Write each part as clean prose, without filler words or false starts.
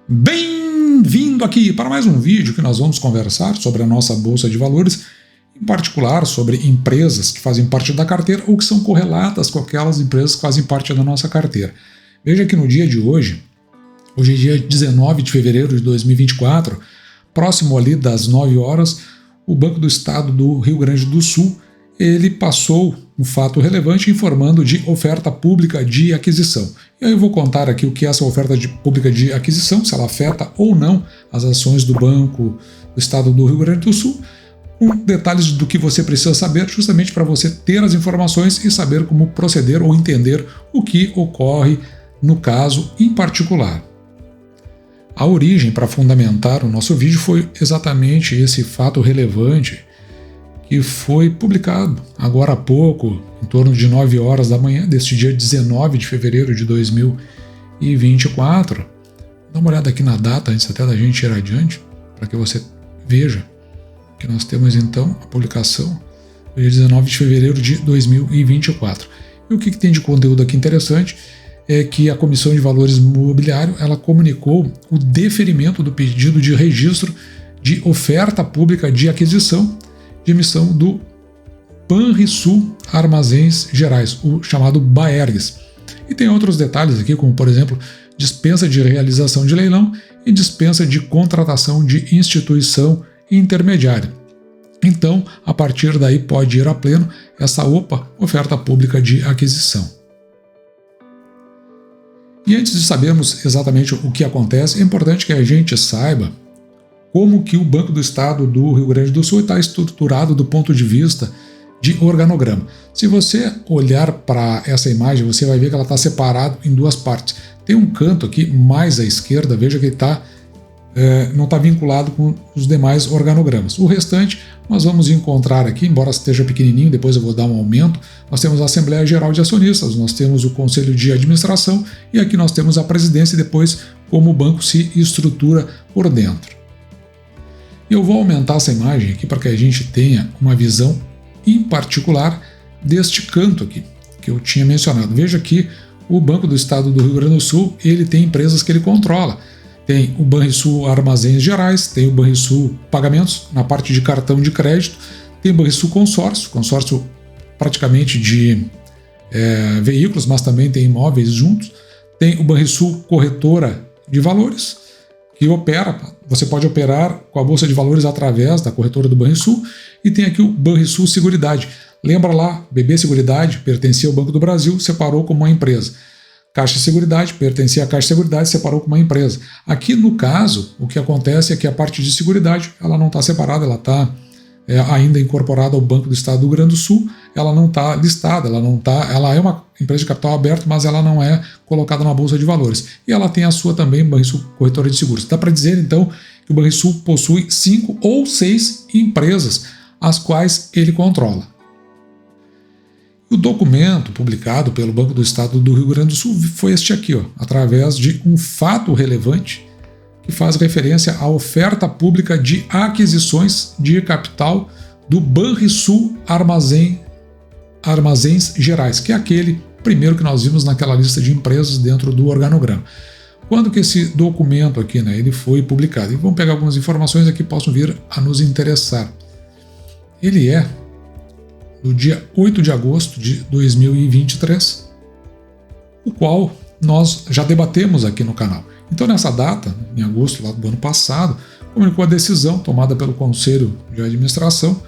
Bem-vindo aqui para mais um vídeo que nós vamos conversar sobre a nossa Bolsa de Valores, em particular sobre empresas que fazem parte da carteira ou que são correlatas com aquelas empresas que fazem parte da nossa carteira. Veja que no dia de hoje é dia 19 de fevereiro de 2024, próximo ali das 9 horas, o Banco do Estado do Rio Grande do Sul ele passou um fato relevante informando de oferta pública de aquisição. E aí eu vou contar aqui o que é essa oferta pública de aquisição, se ela afeta ou não as ações do Banco do Estado do Rio Grande do Sul, com detalhes do que você precisa saber justamente para você ter as informações e saber como proceder ou entender o que ocorre no caso em particular. A origem para fundamentar o nosso vídeo foi exatamente esse fato relevante que foi publicado agora há pouco, em torno de 9 horas da manhã, deste dia 19 de fevereiro de 2024. Dá uma olhada aqui na data, antes até da gente ir adiante, para que você veja que nós temos então a publicação do dia 19 de fevereiro de 2024. E o que tem de conteúdo aqui interessante é que a Comissão de Valores Mobiliário ela comunicou o deferimento do pedido de registro de oferta pública de aquisição de emissão do Banrisul Armazéns Gerais, o chamado BAERGS. E tem outros detalhes aqui, como por exemplo, dispensa de realização de leilão e dispensa de contratação de instituição intermediária. Então, a partir daí pode ir a pleno essa oferta pública de aquisição. E antes de sabermos exatamente o que acontece, é importante que a gente saiba como que o Banco do Estado do Rio Grande do Sul está estruturado do ponto de vista de organograma. Se você olhar para essa imagem, você vai ver que ela está separada em duas partes. Tem um canto aqui mais à esquerda, veja que ele não está vinculado com os demais organogramas. O restante nós vamos encontrar aqui, embora esteja pequenininho, depois eu vou dar um aumento. Nós temos a Assembleia Geral de Acionistas, nós temos o Conselho de Administração e aqui nós temos a presidência e depois como o banco se estrutura por dentro. Eu vou aumentar essa imagem aqui para que a gente tenha uma visão em particular deste canto aqui, que eu tinha mencionado. Veja que o Banco do Estado do Rio Grande do Sul, ele tem empresas que ele controla. Tem o Banrisul Armazéns Gerais, tem o Banrisul Pagamentos, na parte de cartão de crédito, tem o Banrisul consórcio praticamente de veículos, mas também tem imóveis juntos, tem o Banrisul Corretora de Valores, que você pode operar com a Bolsa de Valores através da corretora do Banrisul, e tem aqui o Banrisul Seguridade. Lembra lá, BB Seguridade pertencia ao Banco do Brasil, separou como uma empresa. Caixa Seguridade pertencia à Caixa Seguridade, separou como uma empresa. Aqui no caso, o que acontece é que a parte de seguridade ela não está separada, ela está ainda incorporada ao Banco do Estado do Rio Grande do Sul, ela não está listada, ela é uma empresa de capital aberto, mas ela não é colocada na Bolsa de Valores. E ela tem a sua também, Banrisul Corretora de Seguros. Dá para dizer então que o Banrisul possui 5 ou 6 empresas, as quais ele controla. O documento publicado pelo Banco do Estado do Rio Grande do Sul foi este aqui, através de um fato relevante que faz referência à oferta pública de aquisições de capital do Banrisul Armazéns Gerais, que é aquele primeiro que nós vimos naquela lista de empresas dentro do organograma. Quando que esse documento aqui, ele foi publicado? E vamos pegar algumas informações aqui que possam vir a nos interessar. Ele é do dia 8 de agosto de 2023, o qual nós já debatemos aqui no canal. Então, nessa data, em agosto lá do ano passado, comunicou a decisão tomada pelo Conselho de Administração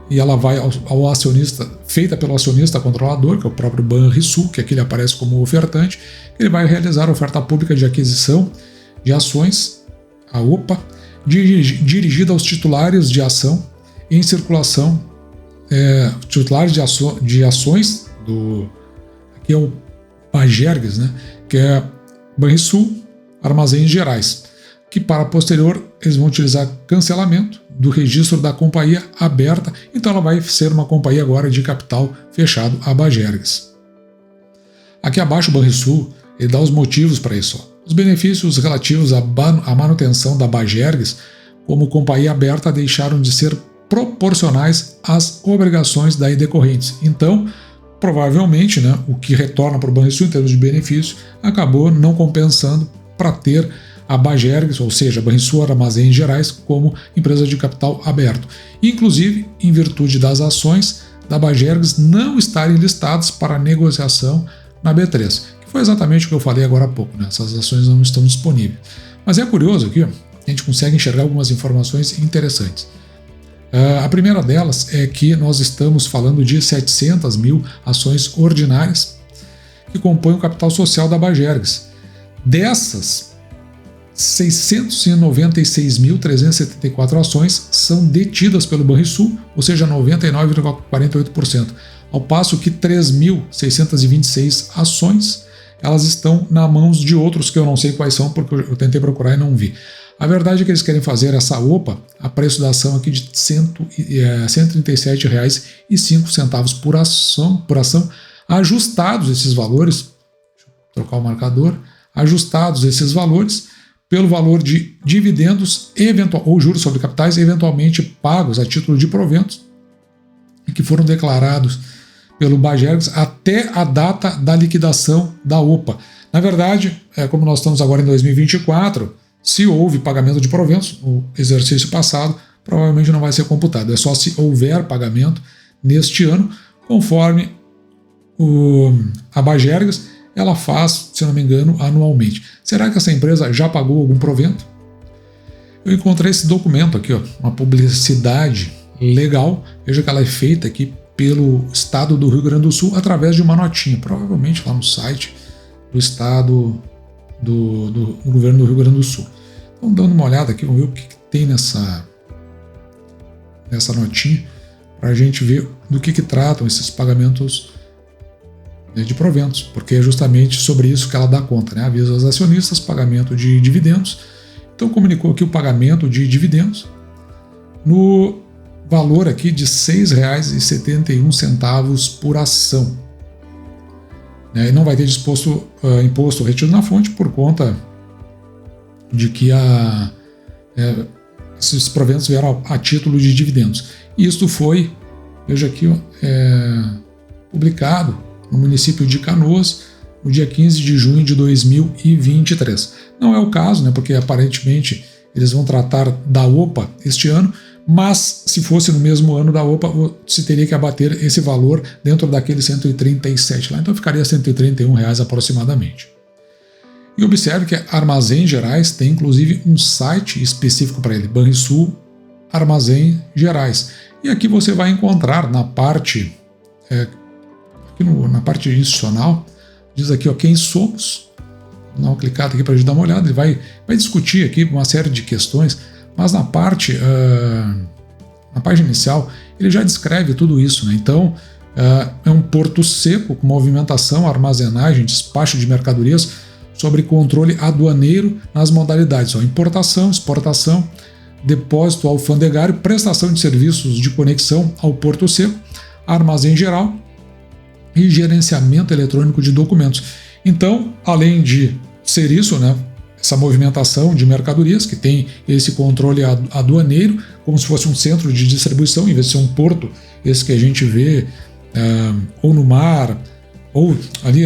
e ela vai ao acionista, feita pelo acionista controlador, que é o próprio Banrisul, que aqui ele aparece como ofertante. Ele vai realizar a oferta pública de aquisição de ações, a OPA, dirigida aos titulares de ação em circulação, titulares de ações aqui é o BAERGS, que é Banrisul Armazéns Gerais, que para posterior eles vão utilizar cancelamento do registro da companhia aberta, então ela vai ser uma companhia agora de capital fechado, a BAERGS. Aqui abaixo o Banrisul ele dá os motivos para isso. Os benefícios relativos à manutenção da BAERGS como companhia aberta deixaram de ser proporcionais às obrigações daí decorrentes. Então, provavelmente, o que retorna para o Banrisul em termos de benefício acabou não compensando para ter a Bagergs, ou seja, Banrisul Armazéns Gerais, como empresa de capital aberto. Inclusive, em virtude das ações da Bagergs não estarem listadas para negociação na B3, que foi exatamente o que eu falei agora há pouco, né? Essas ações não estão disponíveis. Mas é curioso aqui, ó, a gente consegue enxergar algumas informações interessantes. A primeira delas é que nós estamos falando de 700 mil ações ordinárias que compõem o capital social da Bagergs. Dessas, 696.374 ações são detidas pelo Banrisul, ou seja, 99,48%, ao passo que 3.626 ações elas estão nas mãos de outros que eu não sei quais são, porque eu tentei procurar e não vi. A verdade é que eles querem fazer essa OPA a preço da ação aqui de R$ 137,05 por ação, ajustados esses valores, deixa eu trocar o marcador, ajustados esses valores pelo valor de dividendos ou juros sobre capitais eventualmente pagos a título de proventos e que foram declarados pelo Bagergs até a data da liquidação da OPA. Na verdade, como nós estamos agora em 2024, se houve pagamento de proventos no exercício passado, provavelmente não vai ser computado. É só se houver pagamento neste ano, conforme a Bagergs ela faz, se não me engano, anualmente. Será que essa empresa já pagou algum provento? Eu encontrei esse documento aqui, ó, uma publicidade legal. Veja que ela é feita aqui pelo Estado do Rio Grande do Sul através de uma notinha, provavelmente lá no site do Estado do governo do Rio Grande do Sul. Então, dando uma olhada aqui, vamos ver o que tem nessa notinha, para a gente ver do que tratam esses pagamentos de proventos, porque é justamente sobre isso que ela dá conta, né? Avisa aos acionistas, pagamento de dividendos. Então, comunicou aqui o pagamento de dividendos no valor aqui de R$ 6,71 por ação. E não vai ter imposto retido na fonte por conta de que esses proventos vieram a título de dividendos. E isto foi, veja aqui, publicado no município de Canoas no dia 15 de junho de 2023. Não é o caso, né, porque aparentemente eles vão tratar da OPA este ano, mas se fosse no mesmo ano da OPA, se teria que abater esse valor dentro daquele 137 lá, então ficaria R$ 131 aproximadamente. E observe que Armazéns Gerais tem inclusive um site específico para ele, Banrisul Armazéns Gerais. E aqui você vai encontrar na parte, na parte institucional, diz aqui, ó, quem somos. Vou dar uma clicada aqui para a gente dar uma olhada, ele vai discutir aqui uma série de questões, mas na parte, na página inicial, ele já descreve tudo isso, né? Então, é um porto seco com movimentação, armazenagem, despacho de mercadorias sobre controle aduaneiro nas modalidades, ó, importação, exportação, depósito alfandegário, prestação de serviços de conexão ao porto seco, armazém geral e gerenciamento eletrônico de documentos. Então, além de ser isso, né, essa movimentação de mercadorias, que tem esse controle aduaneiro, como se fosse um centro de distribuição, em vez de ser um porto, esse que a gente vê ou no mar, ou ali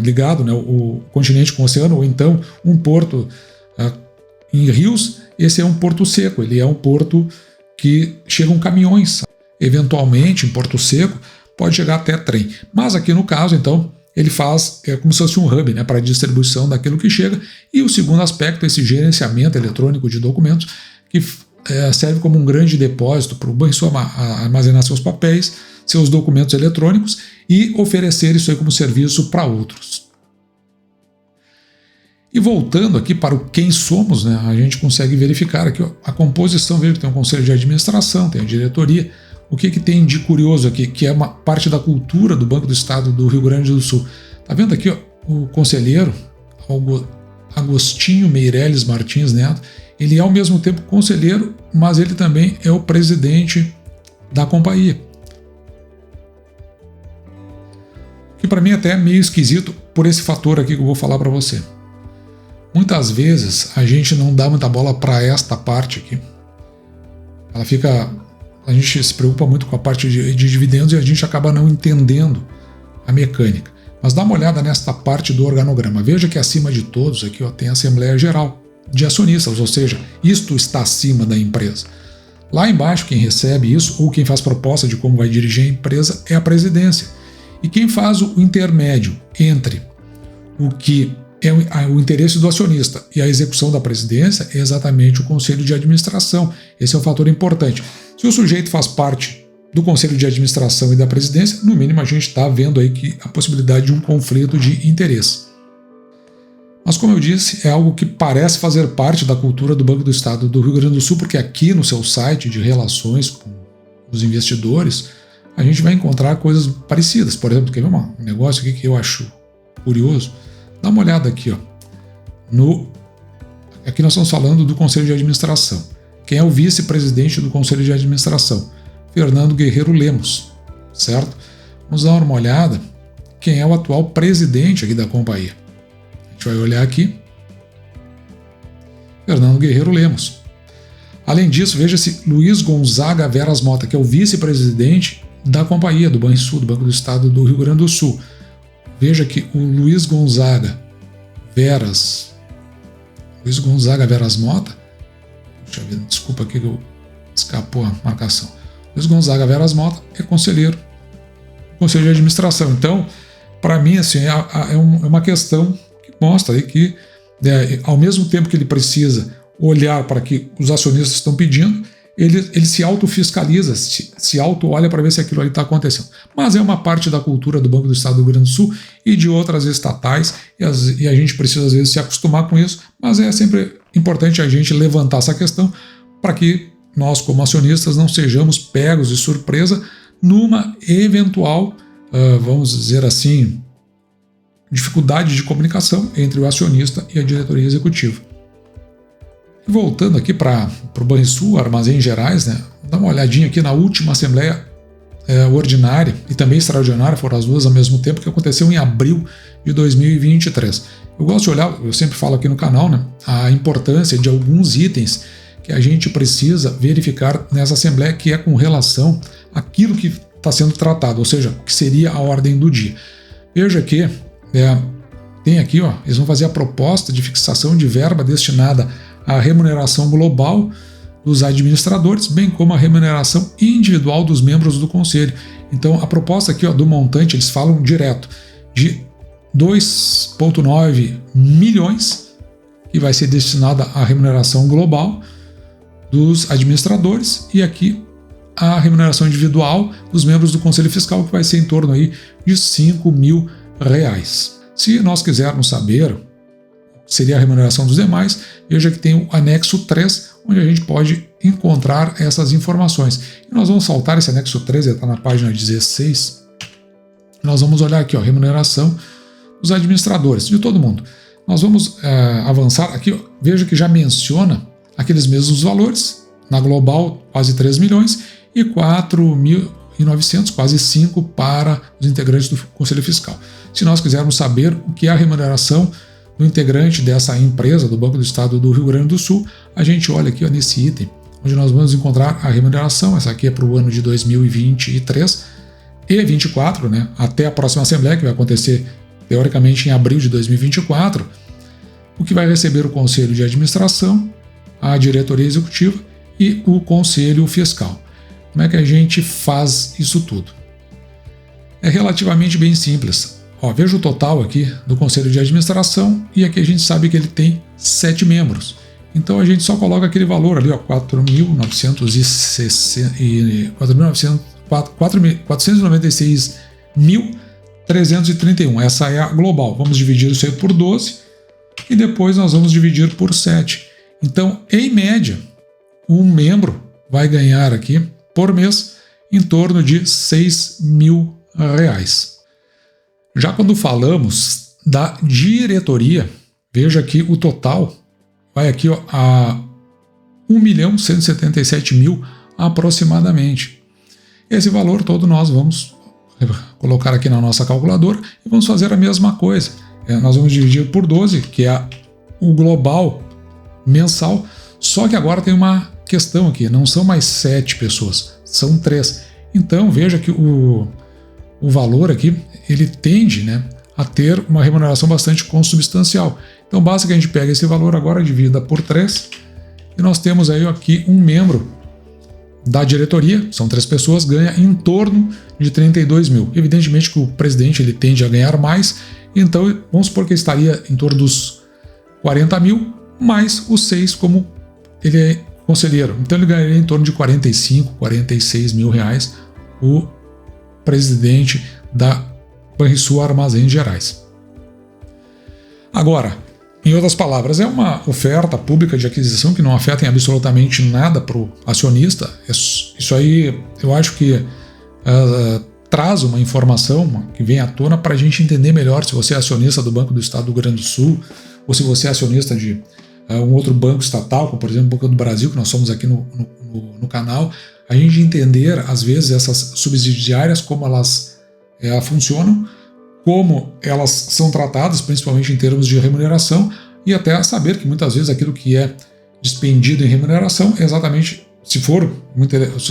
ligado, né, o continente com o oceano, ou então um porto em rios. Esse é um porto seco, ele é um porto que chegam caminhões. Eventualmente, em porto seco, pode chegar até trem. Mas aqui no caso, então, ele faz como se fosse um hub, né, para a distribuição daquilo que chega. E o segundo aspecto é esse gerenciamento eletrônico de documentos, que serve como um grande depósito para o Banrisul armazenar seus papéis, seus documentos eletrônicos e oferecer isso aí como serviço para outros. E voltando aqui para o quem somos, né, a gente consegue verificar aqui, ó, a composição, veja que tem um conselho de administração, tem a diretoria. O que tem de curioso aqui, que é uma parte da cultura do Banco do Estado do Rio Grande do Sul. Tá vendo aqui, ó, o conselheiro Agostinho Meirelles Martins Neto, ele é ao mesmo tempo conselheiro, mas ele também é o presidente da companhia. Que para mim até é meio esquisito por esse fator aqui que eu vou falar para você. Muitas vezes a gente não dá muita bola para esta parte aqui. A gente se preocupa muito com a parte de dividendos e a gente acaba não entendendo a mecânica. Mas dá uma olhada nesta parte do organograma. Veja que acima de todos aqui, ó, tem a Assembleia Geral, de acionistas, ou seja, isto está acima da empresa. Lá embaixo, quem recebe isso, ou quem faz proposta de como vai dirigir a empresa, é a presidência. E quem faz o intermédio entre o que é o interesse do acionista e a execução da presidência é exatamente o conselho de administração. Esse é um fator importante. Se o sujeito faz parte do conselho de administração e da presidência, no mínimo a gente está vendo aí que a possibilidade de um conflito de interesse. Mas, como eu disse, é algo que parece fazer parte da cultura do Banco do Estado do Rio Grande do Sul, porque aqui no seu site de relações com os investidores, a gente vai encontrar coisas parecidas. Por exemplo, quer ver um negócio aqui que eu acho curioso? Dá uma olhada aqui, ó. Aqui nós estamos falando do Conselho de Administração. Quem é o vice-presidente do Conselho de Administração? Fernando Guerreiro Lemos, certo? Vamos dar uma olhada quem é o atual presidente aqui da companhia. A gente vai olhar aqui. Fernando Guerreiro Lemos. Além disso, veja-se Luiz Gonzaga Veras Mota, que é o vice-presidente da companhia do Banrisul, do Banco do Estado do Rio Grande do Sul. Veja que o Luiz Gonzaga Veras Mota, deixa eu ver, desculpa aqui que escapou a marcação. Luiz Gonzaga Veras Mota é conselheiro do Conselho de Administração. Então, para mim, assim, é uma questão que mostra aí que, ao mesmo tempo que ele precisa olhar para que os acionistas estão pedindo, ele se autofiscaliza, se auto-olha para ver se aquilo ali está acontecendo. Mas é uma parte da cultura do Banco do Estado do Rio Grande do Sul e de outras estatais, e a gente precisa às vezes se acostumar com isso, mas é sempre importante a gente levantar essa questão para que nós, como acionistas, não sejamos pegos de surpresa numa eventual, vamos dizer assim, dificuldade de comunicação entre o acionista e a diretoria executiva. Voltando aqui para o Banrisul, Armazéns Gerais, né? Dá uma olhadinha aqui na última Assembleia Ordinária e também Extraordinária, foram as duas ao mesmo tempo, que aconteceu em abril de 2023. Eu gosto de olhar, eu sempre falo aqui no canal, né, a importância de alguns itens que a gente precisa verificar nessa Assembleia, que é com relação àquilo que está sendo tratado, ou seja, o que seria a ordem do dia. Veja que tem aqui, ó, eles vão fazer a proposta de fixação de verba destinada à remuneração global dos administradores, bem como a remuneração individual dos membros do conselho. Então, a proposta aqui, ó, do montante, eles falam direto de 2,9 milhões, que vai ser destinada à remuneração global dos administradores, e aqui a remuneração individual dos membros do Conselho Fiscal, que vai ser em torno aí de R$5.000. Se nós quisermos saber seria a remuneração dos demais, veja que tem o anexo 3, onde a gente pode encontrar essas informações. E nós vamos saltar esse anexo 3, ele está na página 16. Nós vamos olhar aqui, ó, remuneração dos administradores, de todo mundo. Nós vamos avançar aqui, ó, veja que já menciona aqueles mesmos valores, na global quase 3 milhões e 4.900, quase 5 para os integrantes do Conselho Fiscal. Se nós quisermos saber o que é a remuneração do integrante dessa empresa do Banco do Estado do Rio Grande do Sul, a gente olha aqui, ó, nesse item, onde nós vamos encontrar a remuneração. Essa aqui é para o ano de 2023 e 2024, né, até a próxima Assembleia, que vai acontecer teoricamente em abril de 2024, o que vai receber o Conselho de Administração, a Diretoria Executiva e o Conselho Fiscal. Como é que a gente faz isso tudo? É relativamente bem simples. Ó, veja o total aqui do Conselho de Administração, e aqui a gente sabe que ele tem 7 membros. Então a gente só coloca aquele valor ali, ó, 496.331. Essa é a global. Vamos dividir isso aí por 12 e depois nós vamos dividir por 7. Então, em média, um membro vai ganhar aqui por mês em torno de R$6.000. Já quando falamos da diretoria, veja que o total vai aqui, ó, a 1.177.000 aproximadamente. Esse valor todo nós vamos colocar aqui na nossa calculadora e vamos fazer a mesma coisa. Nós vamos dividir por 12, que é o global mensal, só que agora tem uma questão aqui, não são mais 7 pessoas, são 3. Então veja que o valor aqui, ele tende, né, a ter uma remuneração bastante consubstancial. Então basta que a gente pegue esse valor agora, divida por 3, e nós temos aí aqui um membro da diretoria, são 3 pessoas, ganha em torno de 32 mil. Evidentemente que o presidente ele tende a ganhar mais, então vamos supor que ele estaria em torno dos 40 mil, mais os 6 como ele é conselheiro. Então ele ganharia em torno de 45, 46 mil reais, o presidente da Banrisul Armazéns Gerais. Agora, em outras palavras, é uma oferta pública de aquisição que não afeta em absolutamente nada para o acionista. Isso aí eu acho que traz uma informação que vem à tona para a gente entender melhor se você é acionista do Banco do Estado do Rio Grande do Sul ou se você é acionista de um outro banco estatal, como por exemplo o Banco do Brasil, que nós somos aqui no canal, a gente entender às vezes essas subsidiárias, como elas funcionam, como elas são tratadas, principalmente em termos de remuneração, e até saber que muitas vezes aquilo que é despendido em remuneração é exatamente, se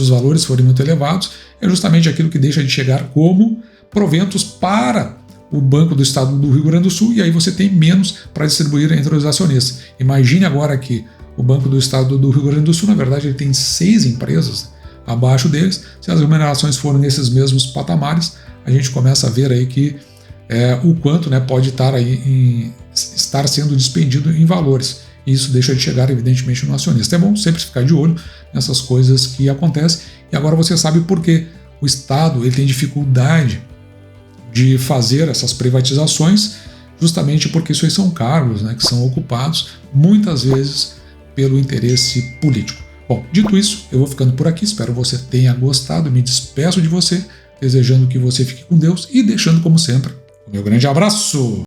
os valores forem muito elevados, é justamente aquilo que deixa de chegar como proventos para o Banco do Estado do Rio Grande do Sul, e aí você tem menos para distribuir entre os acionistas. Imagine agora que o Banco do Estado do Rio Grande do Sul, na verdade, ele tem 6 empresas abaixo deles. Se as remunerações forem nesses mesmos patamares, a gente começa a ver aí que o quanto pode estar sendo despendido em valores. E isso deixa de chegar, evidentemente, no acionista. É bom sempre ficar de olho nessas coisas que acontecem. E agora você sabe por que o Estado ele tem dificuldade de fazer essas privatizações, justamente porque isso aí são cargos que são ocupados muitas vezes pelo interesse político. Bom, dito isso, eu vou ficando por aqui. Espero que você tenha gostado. Me despeço de você, desejando que você fique com Deus e deixando, como sempre, o meu grande abraço!